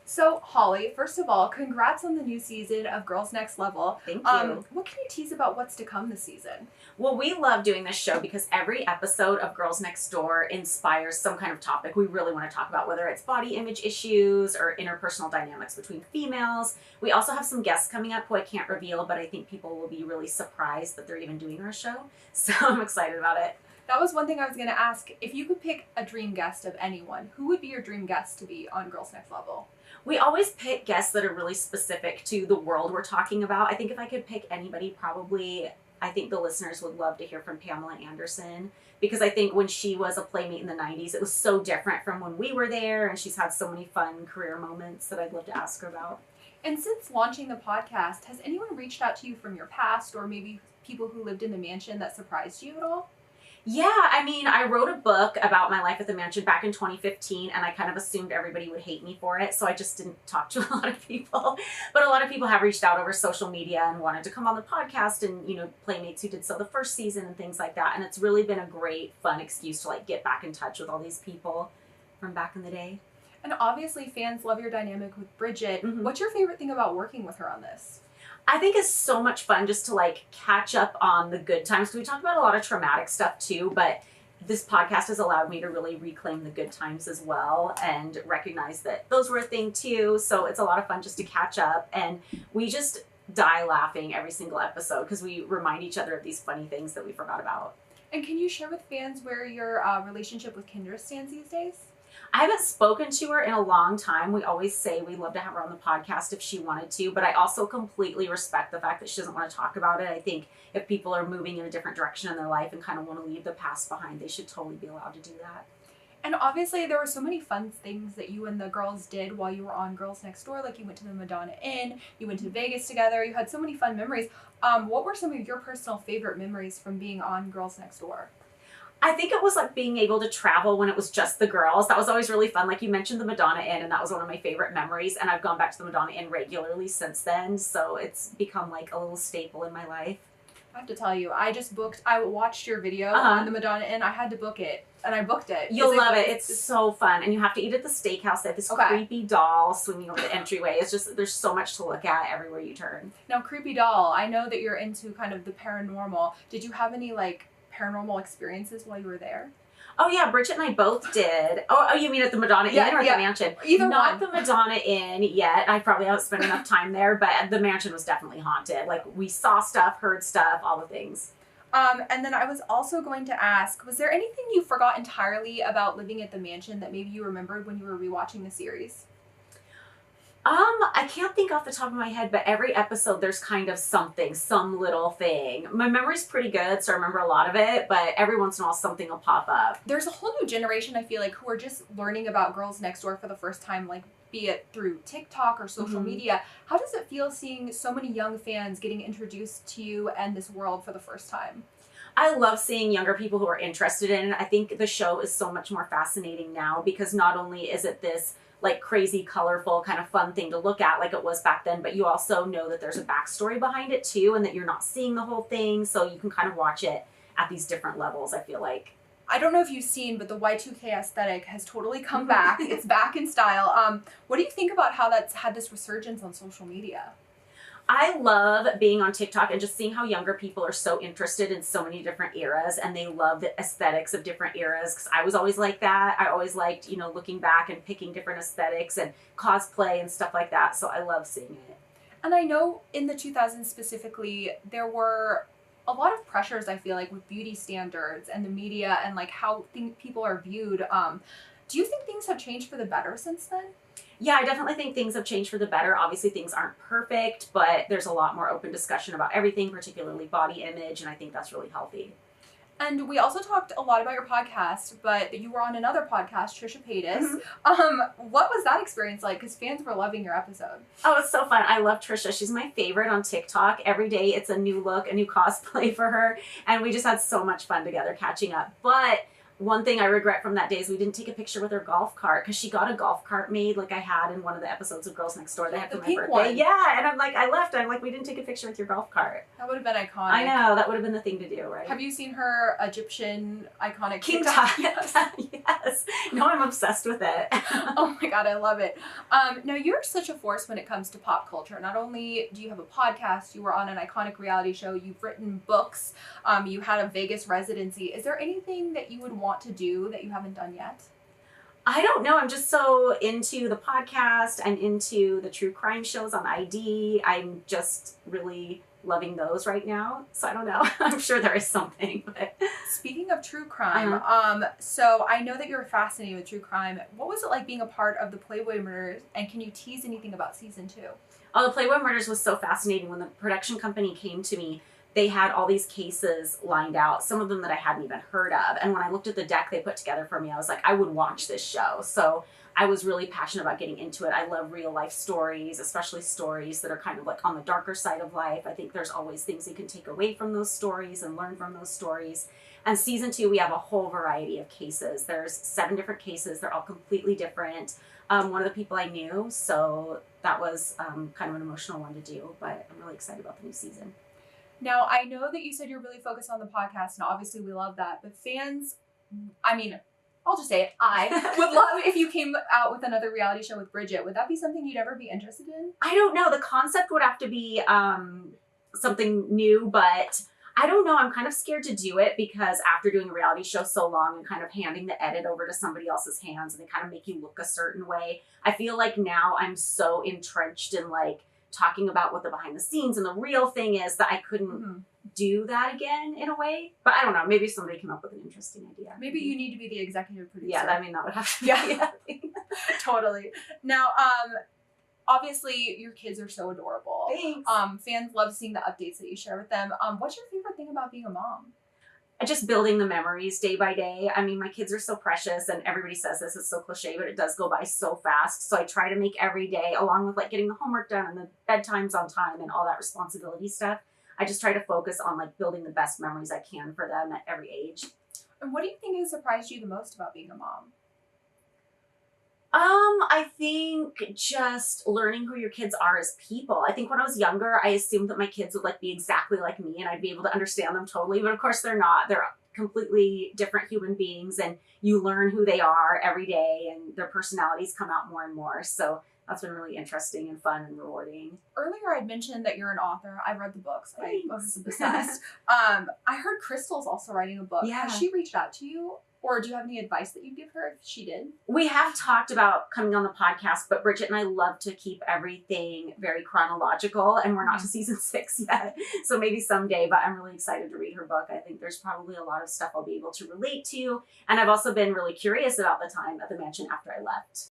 So, Holly, first of all, congrats on the new season of Girls Next Level. Thank you. What can you tease about what's to come this season? Well, we love doing this show because every episode of Girls Next Door inspires some kind of topic we really want to talk about, whether it's body image issues or interpersonal dynamics between females. We also have some guests coming up who I can't reveal, but I think people will be really surprised that they're even doing our show. So I'm excited about it. That was one thing I was going to ask. If you could pick a dream guest of anyone, who would be your dream guest to be on Girls Next Level? We always pick guests that are really specific to the world we're talking about. I think if I could pick anybody, I think the listeners would love to hear from Pamela Anderson, because I think when she was a playmate in the 90s, it was so different from when we were there, and she's had so many fun career moments that I'd love to ask her about. And since launching the podcast, has anyone reached out to you from your past, or maybe people who lived in the mansion that surprised you at all? Yeah, I mean, I wrote a book about my life at the mansion back in 2015, and I kind of assumed everybody would hate me for it, so I just didn't talk to a lot of people. But a lot of people have reached out over social media and wanted to come on the podcast, and, you know, playmates who did so the first season and things like that. And it's really been a great, fun excuse to, like, get back in touch with all these people from back in the day. And obviously, fans love your dynamic with Bridget. Mm-hmm. What's your favorite thing about working with her on this? I think it's so much fun just to like catch up on the good times. Because we talk about a lot of traumatic stuff too, but this podcast has allowed me to really reclaim the good times as well and recognize that those were a thing too. So it's a lot of fun just to catch up, and we just die laughing every single episode because we remind each other of these funny things that we forgot about. And can you share with fans where your relationship with Kendra stands these days? I haven't spoken to her in a long time. We always say we'd love to have her on the podcast if she wanted to, but I also completely respect the fact that she doesn't want to talk about it. I think if people are moving in a different direction in their life and kind of want to leave the past behind, they should totally be allowed to do that. And obviously there were so many fun things that you and the girls did while you were on Girls Next Door. Like you went to the Madonna Inn, you went to Vegas together, you had so many fun memories. What were some of your personal favorite memories from being on Girls Next Door? I think it was like being able to travel when it was just the girls. That was always really fun. Like you mentioned the Madonna Inn, and that was one of my favorite memories. And I've gone back to the Madonna Inn regularly since then. So it's become like a little staple in my life. I have to tell you, I watched your video on the Madonna Inn. I had to book it, and I booked it. You'll love it. It's so fun. And you have to eat at the steakhouse. They have this creepy doll swinging over the entryway. It's just, there's so much to look at everywhere you turn. Now, creepy doll, I know that you're into kind of the paranormal. Did you have any like paranormal experiences while you were there? Oh yeah, Bridget and I both did. Oh, you mean at the Madonna Inn or at the mansion? Either Not one. The Madonna Inn yet. I probably haven't spent enough time there, but the mansion was definitely haunted. Like we saw stuff, heard stuff, all the things. And then I was also going to ask, was there anything you forgot entirely about living at the mansion that maybe you remembered when you were rewatching the series? I can't think off the top of my head, but every episode there's kind of something, some little thing. My memory's pretty good, so I remember a lot of it, but every once in a while something will pop up. There's a whole new generation, I feel like, who are just learning about Girls Next Door for the first time, like be it through TikTok or social media. How does it feel seeing so many young fans getting introduced to you and this world for the first time? I love seeing younger people who are interested in it. I think the show is so much more fascinating now because not only is it this like crazy, colorful, kind of fun thing to look at like it was back then, but you also know that there's a backstory behind it too, and that you're not seeing the whole thing, so you can kind of watch it at these different levels, I feel like. I don't know if you've seen, but the Y2K aesthetic has totally come back. It's back in style. What do you think about how that's had this resurgence on social media? I love being on TikTok and just seeing how younger people are so interested in so many different eras, and they love the aesthetics of different eras, because I was always like that. I always liked, you know, looking back and picking different aesthetics and cosplay and stuff like that, so I love seeing it. And I know in the 2000s specifically, there were a lot of pressures, I feel like, with beauty standards and the media and like how people are viewed. Do you think things have changed for the better since then? Yeah, I definitely think things have changed for the better. Obviously, things aren't perfect, but there's a lot more open discussion about everything, particularly body image, and I think that's really healthy. And we also talked a lot about your podcast, but you were on another podcast, Trisha Paytas. What was that experience like? Because fans were loving your episode. Oh, it's so fun. I love Trisha. She's my favorite on TikTok. Every day it's a new look, a new cosplay for her, and we just had so much fun together catching up. But one thing I regret from that day is we didn't take a picture with her golf cart, because she got a golf cart made like I had in one of the episodes of Girls Next Door. They had for my birthday. One. Yeah, and I'm like, I left. I'm like, we didn't take a picture with your golf cart. That would have been iconic. I know, that would have been the thing to do, right? Have you seen her Egyptian iconic King TikTok? Tut. Yes. Yes. No, I'm obsessed with it. Oh my god, I love it. Now you're such a force when it comes to pop culture. Not only do you have a podcast, you were on an iconic reality show, you've written books, you had a Vegas residency. Is there anything that you would want to do that you haven't done yet? I don't know. I'm just so into the podcast. I'm into the true crime shows on ID. I'm just really loving those right now. So I don't know. I'm sure there is something. But Speaking of true crime, so I know that you're fascinated with true crime. What was it like being a part of the Playboy murders? And can you tease anything about season 2? Oh, the Playboy murders was so fascinating. When the production company came to me, they had all these cases lined out, some of them that I hadn't even heard of. And when I looked at the deck they put together for me, I was like, I would watch this show. So I was really passionate about getting into it. I love real life stories, especially stories that are kind of like on the darker side of life. I think there's always things you can take away from those stories and learn from those stories. And season 2, we have a whole variety of cases. There's 7 different cases. They're all completely different. One of the people I knew, so that was kind of an emotional one to do, but I'm really excited about the new season. Now, I know that you said you're really focused on the podcast, and obviously we love that, but fans, I mean, I'll just say it, I would love if you came out with another reality show with Bridget. Would that be something you'd ever be interested in? I don't know. The concept would have to be something new, but I don't know. I'm kind of scared to do it because after doing a reality show so long and kind of handing the edit over to somebody else's hands and they kind of make you look a certain way, I feel like now I'm so entrenched in like talking about what the behind the scenes and the real thing is that I couldn't do that again in a way. But I don't know. Maybe somebody came up with an interesting idea. Maybe you need to be the executive producer. Yeah, I mean, that would have to Yeah. Totally. Now, obviously your kids are so adorable. Thanks. Fans love seeing the updates that you share with them. What's your favorite thing about being a mom? Just building the memories day by day. I mean, my kids are so precious and everybody says this, it's so cliche, but it does go by so fast. So I try to make every day, along with like getting the homework done and the bedtimes on time and all that responsibility stuff, I just try to focus on like building the best memories I can for them at every age. And what do you think has surprised you the most about being a mom? I think just learning who your kids are as people. I think when I was younger, I assumed that my kids would like be exactly like me and I'd be able to understand them totally. But of course they're not. They're completely different human beings and you learn who they are every day and their personalities come out more and more. So that's been really interesting and fun and rewarding. Earlier I'd mentioned that you're an author. I've read the books. Thanks. I was obsessed. I heard Crystal's also writing a book. Yeah. Has she reached out to you? Or do you have any advice that you'd give her if she did? We have talked about coming on the podcast, but Bridget and I love to keep everything very chronological and we're not to season 6 yet. So maybe someday, but I'm really excited to read her book. I think there's probably a lot of stuff I'll be able to relate to. And I've also been really curious about the time at the mansion after I left.